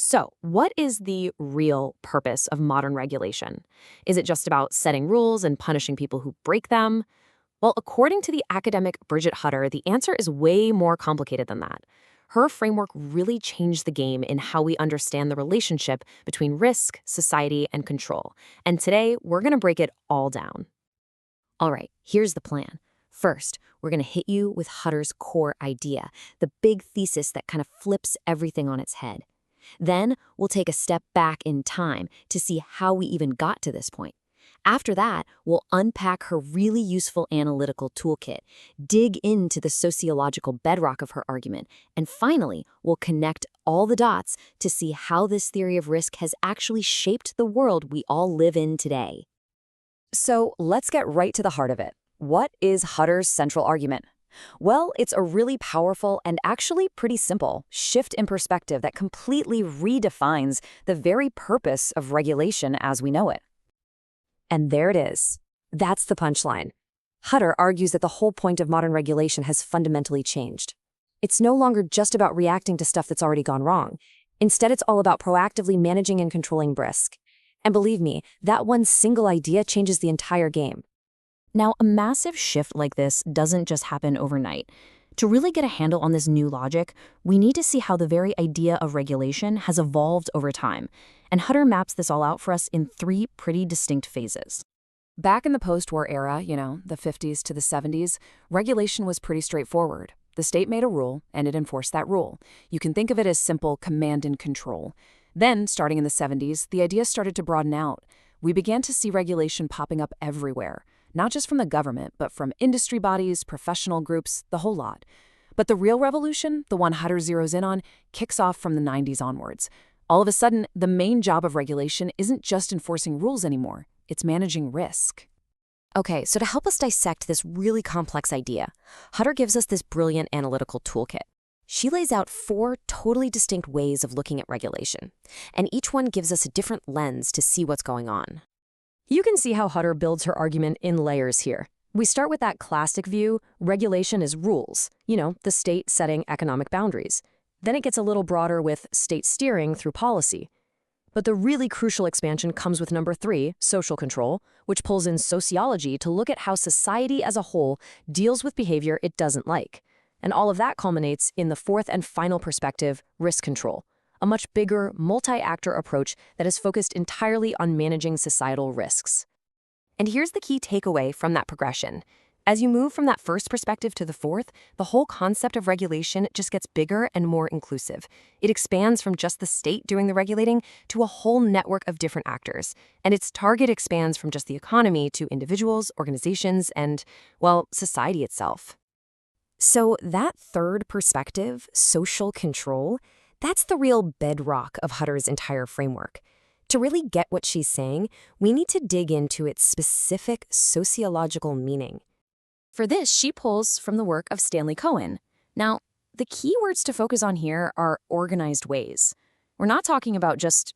So, what is the real purpose of modern regulation? Is it just about setting rules and punishing people who break them? Well, according to the academic Bridget Hutter, the answer is way more complicated than that. Her framework really changed the game in how we understand the relationship between risk, society, and control. And today, we're going to break it all down. All right, here's the plan. First, we're going to hit you with Hutter's core idea, the big thesis that kind of flips everything on its head. Then we'll take a step back in time to see how we even got to this point. After that, we'll unpack her really useful analytical toolkit, dig into the sociological bedrock of her argument, and finally, we'll connect all the dots to see how this theory of risk has actually shaped the world we all live in today. So let's get right to the heart of it. What is Hutter's central argument? Well, it's a really powerful and actually pretty simple shift in perspective that completely redefines the very purpose of regulation as we know it. And there it is. That's the punchline. Hutter argues that the whole point of modern regulation has fundamentally changed. It's no longer just about reacting to stuff that's already gone wrong. Instead, it's all about proactively managing and controlling risk. And believe me, that one single idea changes the entire game. Now, a massive shift like this doesn't just happen overnight. To really get a handle on this new logic, we need to see how the very idea of regulation has evolved over time. And Hutter maps this all out for us in three pretty distinct phases. Back in the post-war era, the 50s to the 70s, regulation was pretty straightforward. The state made a rule, and it enforced that rule. You can think of it as simple command and control. Then, starting in the 70s, the idea started to broaden out. We began to see regulation popping up everywhere. Not just from the government, but from industry bodies, professional groups, the whole lot. But the real revolution, the one Hutter zeroes in on, kicks off from the 90s onwards. All of a sudden, the main job of regulation isn't just enforcing rules anymore. It's managing risk. Okay, so to help us dissect this really complex idea, Hutter gives us this brilliant analytical toolkit. She lays out 4 totally distinct ways of looking at regulation, and each one gives us a different lens to see what's going on. You can see how Hutter builds her argument in layers here. We start with that classic view: regulation is rules, the state setting economic boundaries. Then it gets a little broader with state steering through policy. But the really crucial expansion comes with number 3, social control, which pulls in sociology to look at how society as a whole deals with behavior it doesn't like. And all of that culminates in the 4th and final perspective, risk control, a much bigger, multi-actor approach that is focused entirely on managing societal risks. And here's the key takeaway from that progression. As you move from that first perspective to the 4th, the whole concept of regulation just gets bigger and more inclusive. It expands from just the state doing the regulating to a whole network of different actors. And its target expands from just the economy to individuals, organizations, and, well, society itself. So that 3rd perspective, social control, that's the real bedrock of Hutter's entire framework. To really get what she's saying, we need to dig into its specific sociological meaning. For this, she pulls from the work of Stanley Cohen. Now, the key words to focus on here are organized ways. We're not talking about just,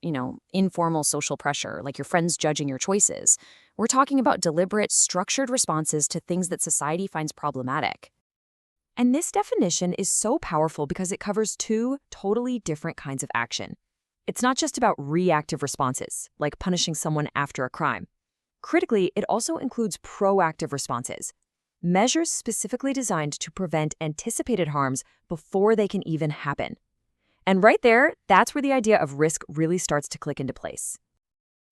informal social pressure, like your friends judging your choices. We're talking about deliberate, structured responses to things that society finds problematic. And this definition is so powerful because it covers 2 totally different kinds of action. It's not just about reactive responses, like punishing someone after a crime. Critically, it also includes proactive responses, measures specifically designed to prevent anticipated harms before they can even happen. And right there, that's where the idea of risk really starts to click into place.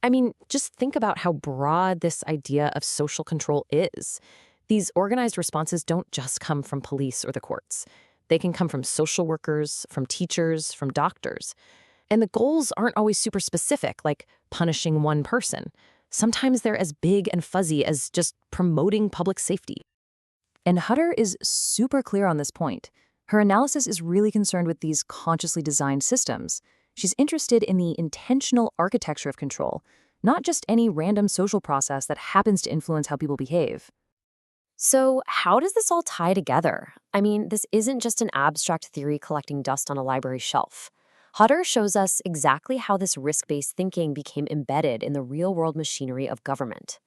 I mean, just think about how broad this idea of social control is. These organized responses don't just come from police or the courts. They can come from social workers, from teachers, from doctors. And the goals aren't always super specific, like punishing one person. Sometimes they're as big and fuzzy as just promoting public safety. And Hutter is super clear on this point. Her analysis is really concerned with these consciously designed systems. She's interested in the intentional architecture of control, not just any random social process that happens to influence how people behave. So how does this all tie together? I mean, this isn't just an abstract theory collecting dust on a library shelf. Hutter shows us exactly how this risk-based thinking became embedded in the real-world machinery of government.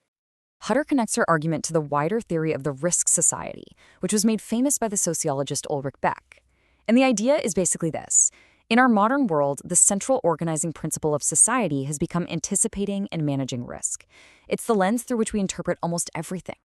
Hutter connects her argument to the wider theory of the risk society, which was made famous by the sociologist Ulrich Beck. And the idea is basically this. In our modern world, the central organizing principle of society has become anticipating and managing risk. It's the lens through which we interpret almost everything.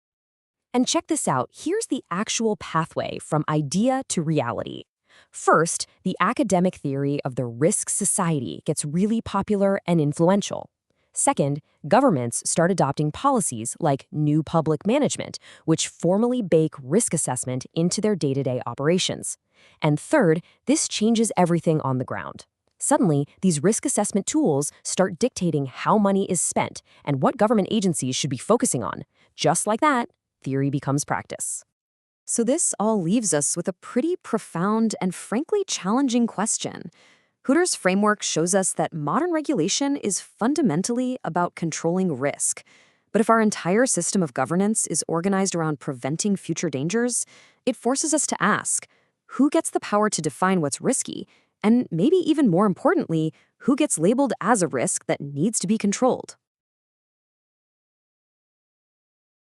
And check this out. Here's the actual pathway from idea to reality. First, the academic theory of the risk society gets really popular and influential. Second, governments start adopting policies like new public management, which formally bake risk assessment into their day-to-day operations. And third, this changes everything on the ground. Suddenly, these risk assessment tools start dictating how money is spent and what government agencies should be focusing on. Just like that, theory becomes practice. So this all leaves us with a pretty profound and frankly challenging question. Hutter's framework shows us that modern regulation is fundamentally about controlling risk. But if our entire system of governance is organized around preventing future dangers, it forces us to ask, who gets the power to define what's risky? And maybe even more importantly, who gets labeled as a risk that needs to be controlled?